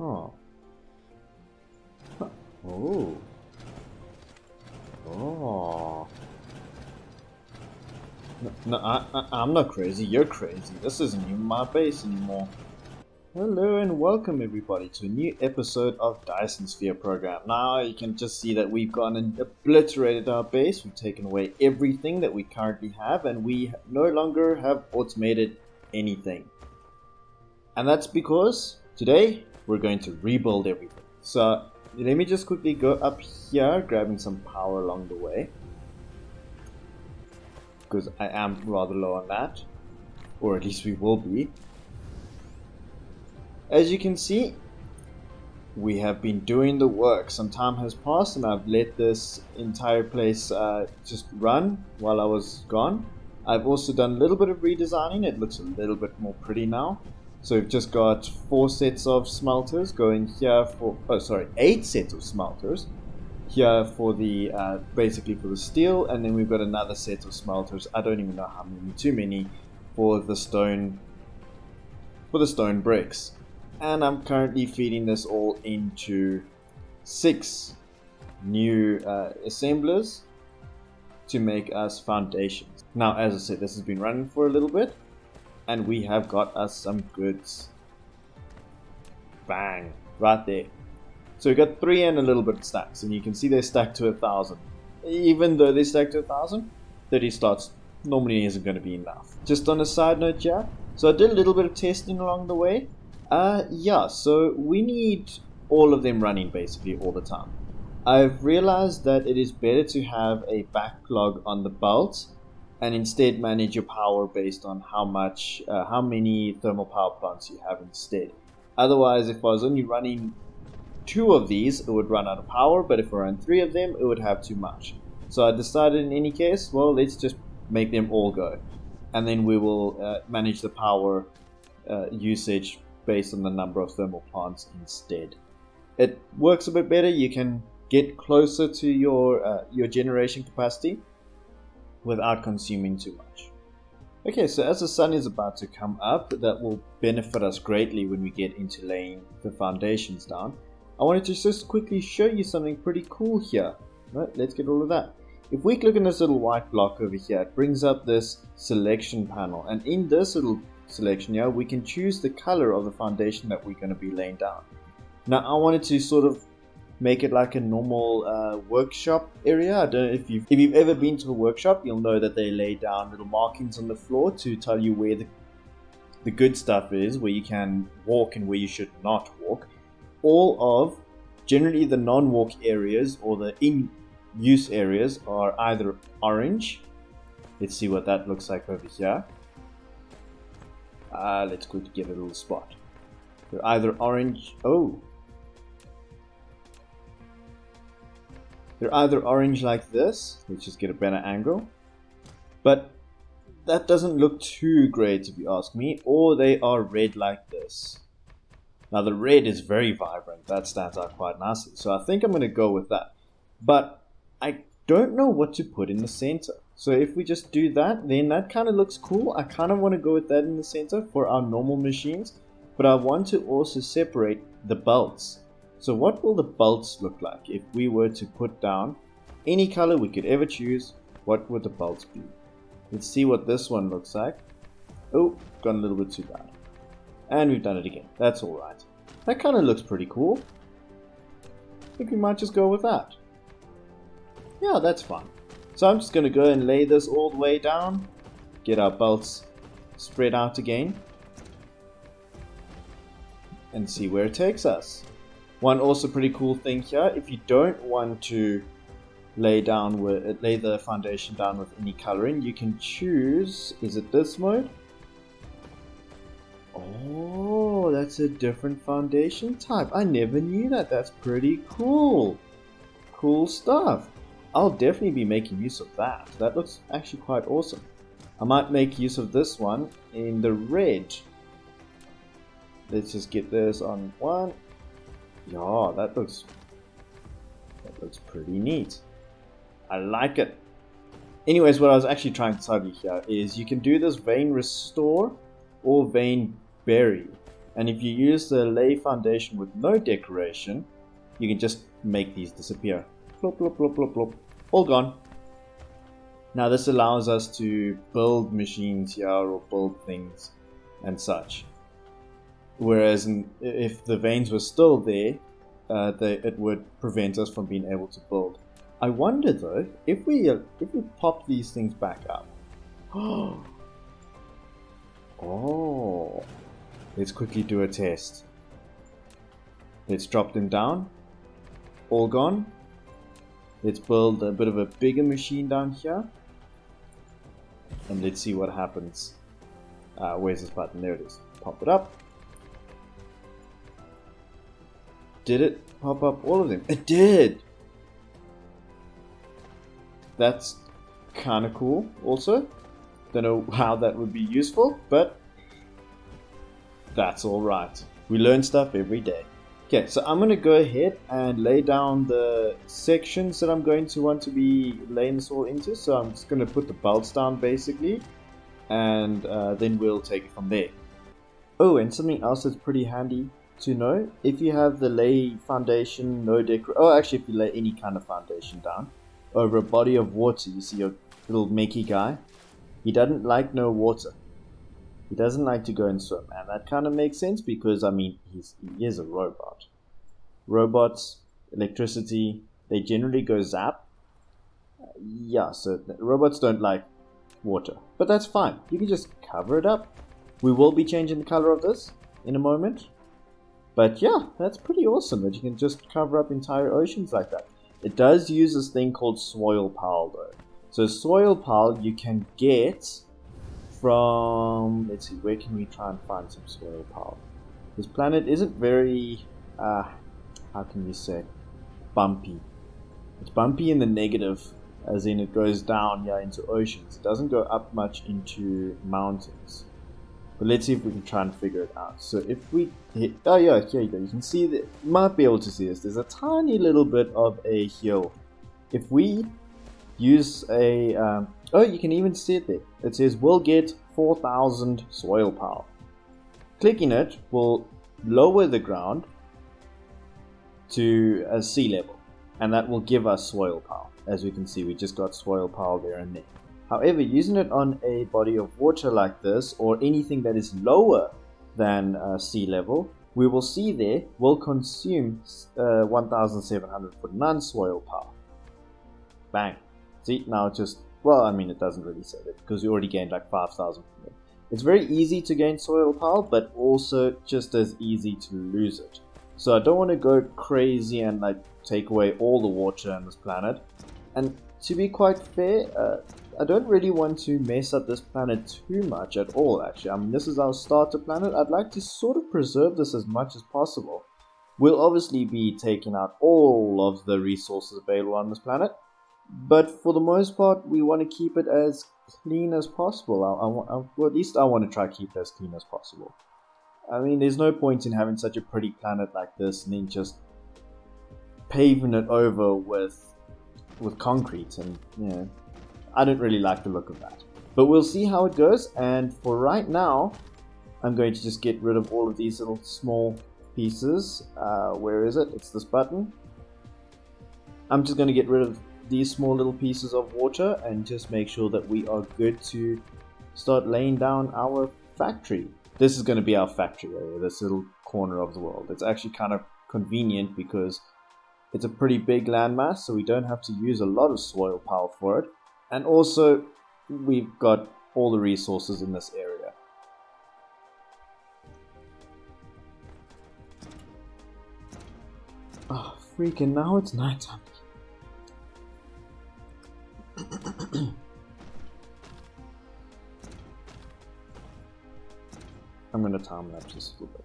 Oh. Huh. Oh. Oh. No, I'm not crazy. You're crazy. This isn't even my base anymore. Hello and welcome everybody to a new episode of Dyson Sphere Program. Now you can just see that we've gone and obliterated our base. We've taken away everything that we currently have and we no longer have automated anything. And that's because today we're going to rebuild everything. So let me just quickly go up here, grabbing some power along the way, because I am rather low on that, or at least we will be. As you can see, we have been doing the work. Some time has passed and I've let this entire place just run while I was gone. I've also done a little bit of redesigning. It looks a little bit more pretty now. So we've just got 4 sets of smelters going here for, 8 sets of smelters here for the, basically for the steel, and then we've got another set of smelters, I don't even know how many, too many, for the stone bricks. And I'm currently feeding this all into 6 new assemblers to make us foundations. Now, as I said, this has been running for a little bit, and we have got us some goods. Bang, right there. So we've got 3 and a little bit of stacks, and you can see they're stacked to 1,000. Even though they're stacked to 1,000, 30 starts normally isn't going to be enough. Just on a side note here, so I did a little bit of testing along the way. Yeah, so we need all of them running basically all the time. I've realized that it is better to have a backlog on the belt and instead manage your power based on how many thermal power plants you have instead. Otherwise, if I was only running 2 of these, it would run out of power, but if I ran 3 of them, it would have too much. So I decided in any case, well, let's just make them all go. And then we will manage the power usage based on the number of thermal plants instead. It works a bit better. You can get closer to your generation capacity without consuming too much. Okay, so as the sun is about to come up, that will benefit us greatly when we get into laying the foundations down. I wanted to just quickly show you something pretty cool here. Right, let's get all of that. If we click on this little white block over here, it brings up this selection panel, and in this little selection here, we can choose the color of the foundation that we're going to be laying down. Now, I wanted to sort of make it like a normal workshop area. I don't know if you've ever been to a workshop, you'll know that they lay down little markings on the floor to tell you where the good stuff is, where you can walk and where you should not walk. All of generally the non-walk areas or the in-use areas are either orange. Let's see what that looks like over here. Let's go to get a little spot. They're either orange. Oh, they're either orange like this. Let's just get a better angle. But that doesn't look too great if you ask me. Or they are red like this. Now the red is very vibrant. That stands out quite nicely. So I think I'm going to go with that. But I don't know what to put in the center. So if we just do that, then that kind of looks cool. I kind of want to go with that in the center for our normal machines. But I want to also separate the belts. So what will the belts look like if we were to put down any color we could ever choose? What would the belts be? Let's see what this one looks like. Oh, gone a little bit too bad. And we've done it again. That's alright. That kind of looks pretty cool. I think we might just go with that. Yeah, that's fine. So I'm just going to go and lay this all the way down. Get our belts spread out again. And see where it takes us. One also pretty cool thing here, if you don't want to lay the foundation down with any coloring, you can choose, is it this mode? Oh, that's a different foundation type. I never knew that. That's pretty cool. Cool stuff. I'll definitely be making use of that. That looks actually quite awesome. I might make use of this one in the red. Let's just get this on one. Yeah, that looks pretty neat. I like it. Anyways, what I was actually trying to tell you here is you can do this vein restore or vein bury. And if you use the lay foundation with no decoration, you can just make these disappear. Plop, plop, plop, plop, plop. All gone. Now this allows us to build machines here or build things and such. Whereas if the veins were still there, it would prevent us from being able to build. I wonder though, if we pop these things back up. Oh, let's quickly do a test. Let's drop them down. All gone. Let's build a bit of a bigger machine down here. And let's see what happens. Where's this button? There it is. Pop it up. Did it pop up all of them? It did! That's kind of cool also. Don't know how that would be useful, but that's alright. We learn stuff every day. Okay, so I'm going to go ahead and lay down the sections that I'm going to want to be laying this all into. So I'm just going to put the bolts down basically, and then we'll take it from there. Oh, and something else that's pretty handy to know, if you have the lay foundation, no decor, oh actually if you lay any kind of foundation down over a body of water, you see your little Mickey guy, he doesn't like no water. He doesn't like to go and swim, and that kind of makes sense because, I mean, he is a robot. Robots, electricity, they generally go zap. Yeah, so robots don't like water, but that's fine. You can just cover it up. We will be changing the color of this in a moment. But yeah, that's pretty awesome that you can just cover up entire oceans like that. It does use this thing called soil pile though. So soil pile you can get from, let's see, where can we try and find some soil pile? This planet isn't very, how can you say, bumpy. It's bumpy in the negative, as in it goes down into oceans. It doesn't go up much into mountains. But let's see if we can try and figure it out. So if we hit, oh yeah, here you go. You can see that, you might be able to see this. There's a tiny little bit of a hill. If we use a, oh, you can even see it there. It says we'll get 4,000 soil pile. Clicking it will lower the ground to sea level, and that will give us soil pile. As we can see, we just got soil pile there and there. However, using it on a body of water like this, or anything that is lower than sea level, we will see there will consume 1,700 for non-soil pile. Bang. See, now it just, well, I mean, it doesn't really say that because you already gained like 5,000 from it. It's very easy to gain soil pile, but also just as easy to lose it. So I don't want to go crazy and like take away all the water on this planet. And to be quite fair, I don't really want to mess up this planet too much at all, actually. I mean, this is our starter planet. I'd like to sort of preserve this as much as possible. We'll obviously be taking out all of the resources available on this planet, but for the most part, we want to keep it as clean as possible. Well, at least I want to try to keep it as clean as possible. I mean, there's no point in having such a pretty planet like this and then just paving it over with concrete, and you know, I don't really like the look of that. But we'll see how it goes, and for right now, I'm going to just get rid of all of these little small pieces. Where is it? It's this button. I'm just going to get rid of these small little pieces of water and just make sure that we are good to start laying down our factory. This is going to be our factory area, this little corner of the world. It's actually kind of convenient because it's a pretty big landmass, so we don't have to use a lot of soil pile for it. And also, we've got all the resources in this area. Oh, freaking now it's nighttime. I'm gonna time lapse this a little bit.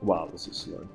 Wow, this is slow.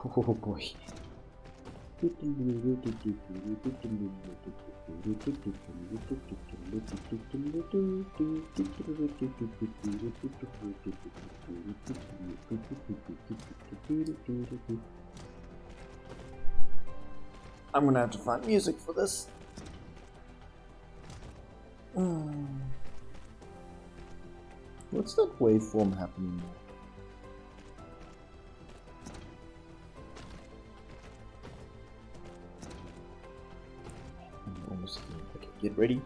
Oh boy. I'm gonna have to find music for this. What's that waveform happening there? Okay, get ready.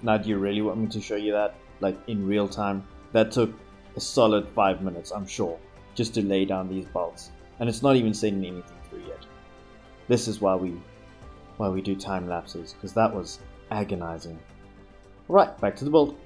Now, do you really want me to show you that, like, in real time? That took a solid 5 minutes, I'm sure, just to lay down these bolts. And it's not even sending anything through yet. This is why we do time lapses, because that was agonizing. Alright, back to the build.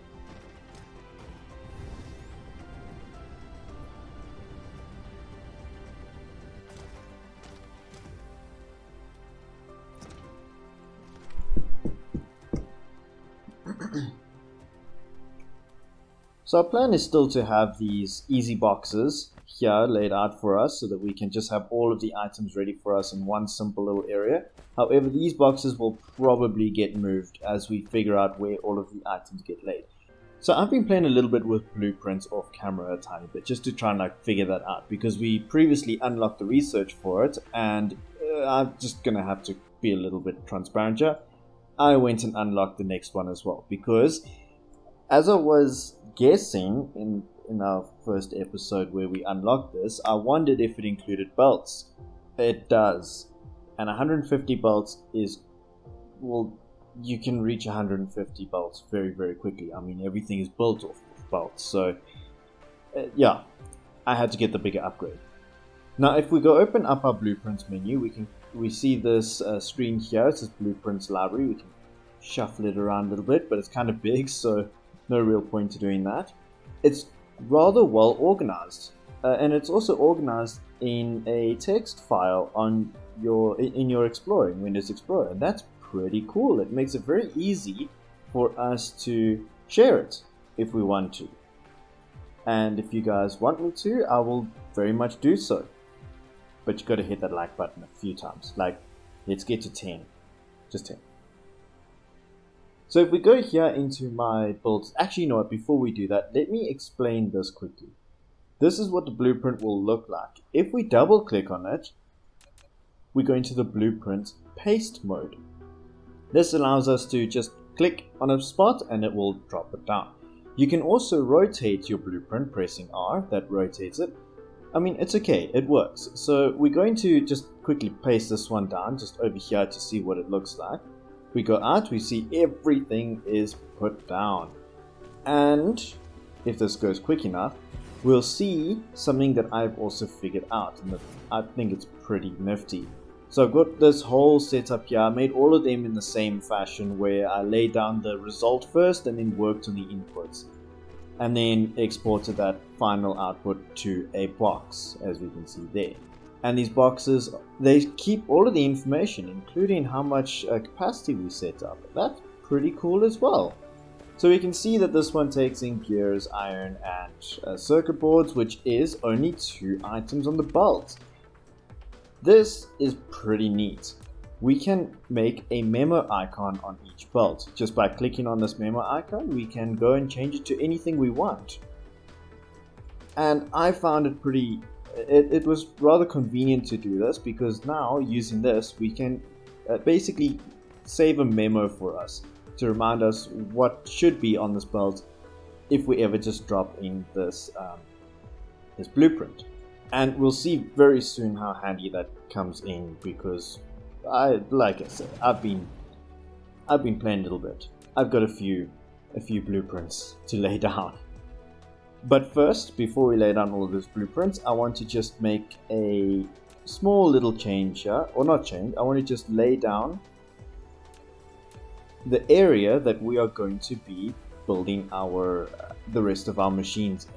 So our plan is still to have these easy boxes here laid out for us so that we can just have all of the items ready for us in one simple little area. However, these boxes will probably get moved as we figure out where all of the items get laid. So I've been playing a little bit with blueprints off camera a tiny bit just to try and like figure that out, because we previously unlocked the research for it, and I'm just gonna have to be a little bit transparent here. I went and unlocked the next one as well, because as I was guessing in our first episode where we unlocked this, I wondered if it included belts. It does. And 150 belts is, well, you can reach 150 belts very, very quickly. I mean, everything is built off of belts. So, yeah, I had to get the bigger upgrade. Now, if we go open up our blueprints menu, we see this screen here. It says Blueprints Library. We can shuffle it around a little bit, but it's kind of big, so no real point to doing that. It's rather well organized, and it's also organized in a text file on in your Explorer, in Windows Explorer, and that's pretty cool. It makes it very easy for us to share it if we want to. And if you guys want me to, I will very much do so. But you got to hit that like button a few times. Like, let's get to 10. Just 10. So if we go here into my builds, actually, you know what, before we do that, let me explain this quickly. This is what the blueprint will look like. If we double click on it, we go into the blueprint paste mode. This allows us to just click on a spot and it will drop it down. You can also rotate your blueprint pressing R, that rotates it. I mean, it's okay, it works. So we're going to just quickly paste this one down just over here to see what it looks like. We go out, we see everything is put down. And if this goes quick enough, we'll see something that I've also figured out, and I think it's pretty nifty. So I've got this whole setup here. I made all of them in the same fashion, where I laid down the result first and then worked on the inputs, and then exported that final output to a box, as we can see there. And these boxes, they keep all of the information, including how much capacity we set up. That's pretty cool as well. So we can see that this one takes in gears, iron, and circuit boards, which is only 2 items on the belt. This is pretty neat. We can make a memo icon on each belt. Just by clicking on this memo icon, we can go and change it to anything we want. And I found it it was rather convenient to do this, because now using this we can basically save a memo for us to remind us what should be on this belt if we ever just drop in this blueprint. And we'll see very soon how handy that comes in, because like I said, I've been playing a little bit. I've got a few blueprints to lay down. But first, before we lay down all of those blueprints, I want to just make a small little change here, or not change, I want to just lay down the area that we are going to be building the rest of our machines in.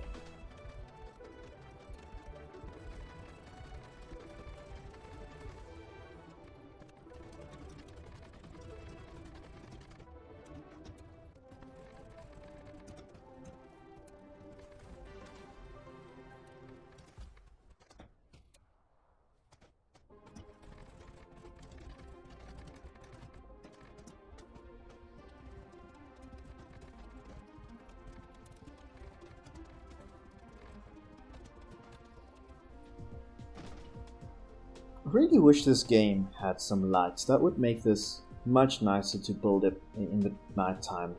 I really wish this game had some lights. That would make this much nicer to build it in the night time.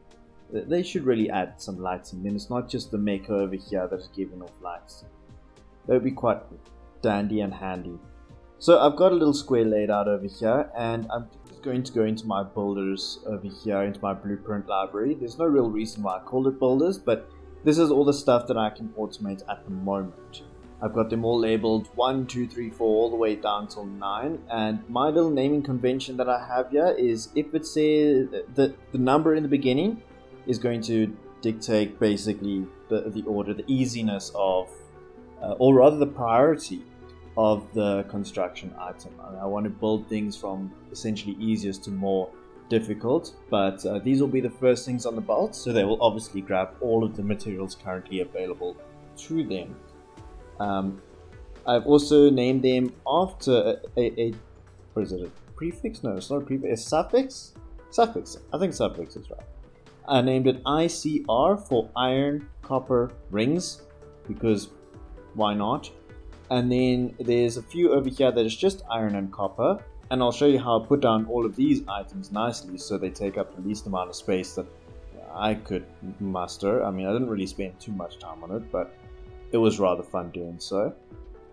They should really add some lights in, and it's not just the maker over here that is giving off lights. That would be quite dandy and handy. So I've got a little square laid out over here, and I'm just going to go into my builders over here, into my blueprint library. There's no real reason why I called it builders, but this is all the stuff that I can automate at the moment. I've got them all labeled 1, 2, 3, 4 all the way down till 9, and my little naming convention that I have here is, if it says the number in the beginning is going to dictate basically the order, the easiness of, or rather the priority of the construction item. I want to build things from essentially easiest to more difficult, but these will be the first things on the belt, so they will obviously grab all of the materials currently available to them. I've also named them after a what is it, a prefix? No, it's not a prefix, a suffix? Suffix, I think suffix is right. I named it ICR for iron, copper, rings, because why not? And then there's a few over here that is just iron and copper, and I'll show you how I put down all of these items nicely so they take up the least amount of space that I could muster. I mean, I didn't really spend too much time on it, but it was rather fun doing so.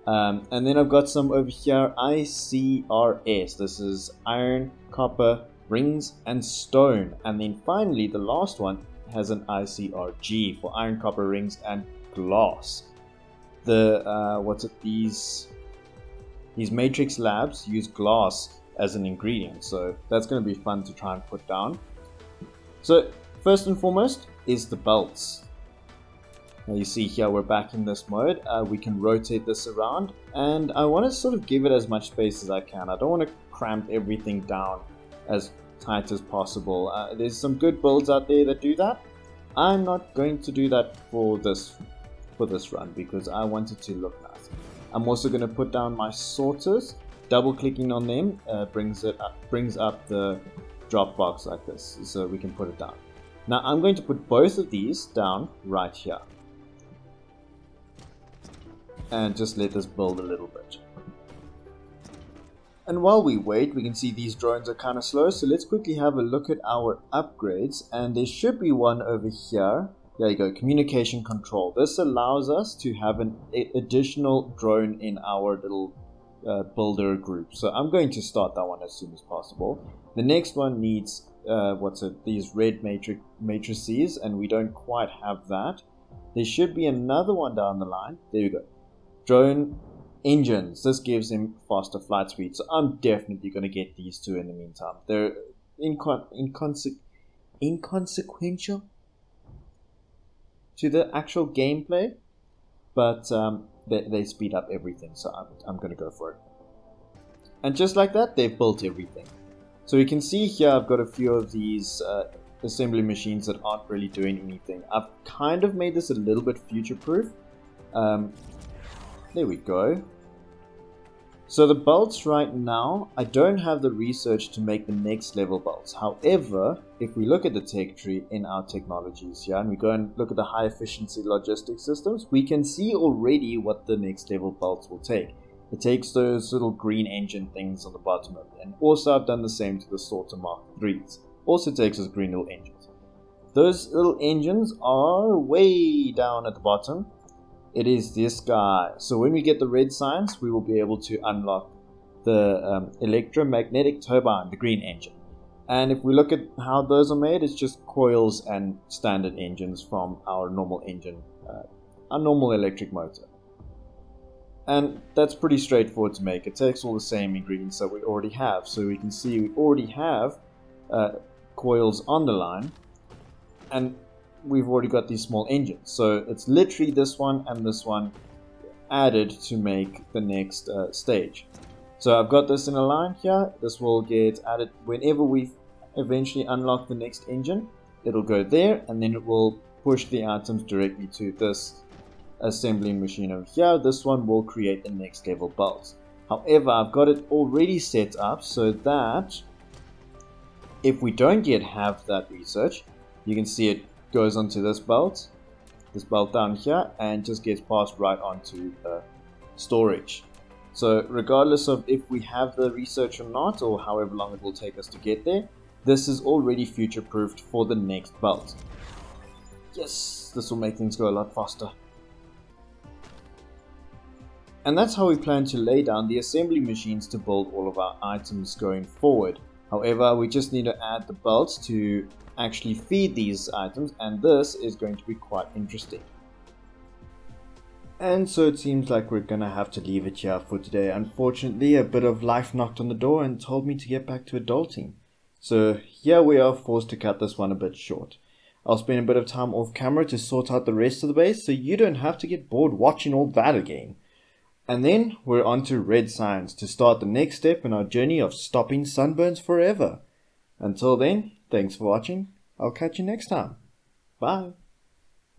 And then I've got some over here, ICRS. This is iron, copper, rings, and stone. And then finally, the last one has an ICRG for iron, copper, rings, and glass. These matrix labs use glass as an ingredient, so that's going to be fun to try and put down. So first and foremost is the belts. Now you see here we're back in this mode. We can rotate this around, and I want to sort of give it as much space as I can. I don't want to cramp everything down as tight as possible. There's some good builds out there that do that. I'm not going to do that for this run because I want it to look nice. I'm also going to put down my sorters. Double clicking on them brings up the drop box like this, so we can put it down. Now I'm going to put both of these down right here, and just let this build a little bit. And while we wait, we can see these drones are kind of slow, so let's quickly have a look at our upgrades, and there should be one over here. There you go, communication control. This allows us to have an additional drone in our little builder group. So I'm going to start that one as soon as possible. The next one needs these red matrices, and we don't quite have that. There should be another one down the line. There you go. Drone engines. This gives him faster flight speed. So I'm definitely going to get these two in the meantime. They're inconsequential to the actual gameplay, but they speed up everything, so I'm going to go for it. And just like that, they've built everything. So you can see here I've got a few of these assembly machines that aren't really doing anything. I've kind of made this a little bit future-proof. There we go. So the bolts right now, I don't have the research to make the next level bolts. However, if we look at the tech tree in our technologies here, and we go and look at the high efficiency logistics systems, we can see already what the next level bolts will take. It takes those little green engine things on the bottom of it. And also I've done the same to the sorter Mark 3s. Also takes those green little engines. Those little engines are way down at the bottom. It is this guy. So when we get the red signs, we will be able to unlock the electromagnetic turbine, the green engine. And if we look at how those are made, it's just coils and standard engines from our normal engine, our normal electric motor. And that's pretty straightforward to make. It takes all the same ingredients that we already have. So we can see we already have coils on the line, and we've already got these small engines. So it's literally this one and this one added to make the next stage. So I've got this in a line here. This will get added whenever we eventually unlock the next engine. It'll go there, and then it will push the items directly to this assembling machine over here. This one will create the next level bolts. However, I've got it already set up so that if we don't yet have that research, you can see it goes onto this belt down here, and just gets passed right onto the storage. So regardless of if we have the research or not, or however long it will take us to get there, this is already future proofed for the next belt. Yes, this will make things go a lot faster. And that's how we plan to lay down the assembly machines to build all of our items going forward. However, we just need to add the belts to actually feed these items, and this is going to be quite interesting. And so it seems like we're gonna have to leave it here for today. Unfortunately, a bit of life knocked on the door and told me to get back to adulting. So here we are, forced to cut this one a bit short. I'll spend a bit of time off camera to sort out the rest of the base so you don't have to get bored watching all that again. And then we're on to red signs to start the next step in our journey of stopping sunburns forever. Until then, thanks for watching. I'll catch you next time. Bye.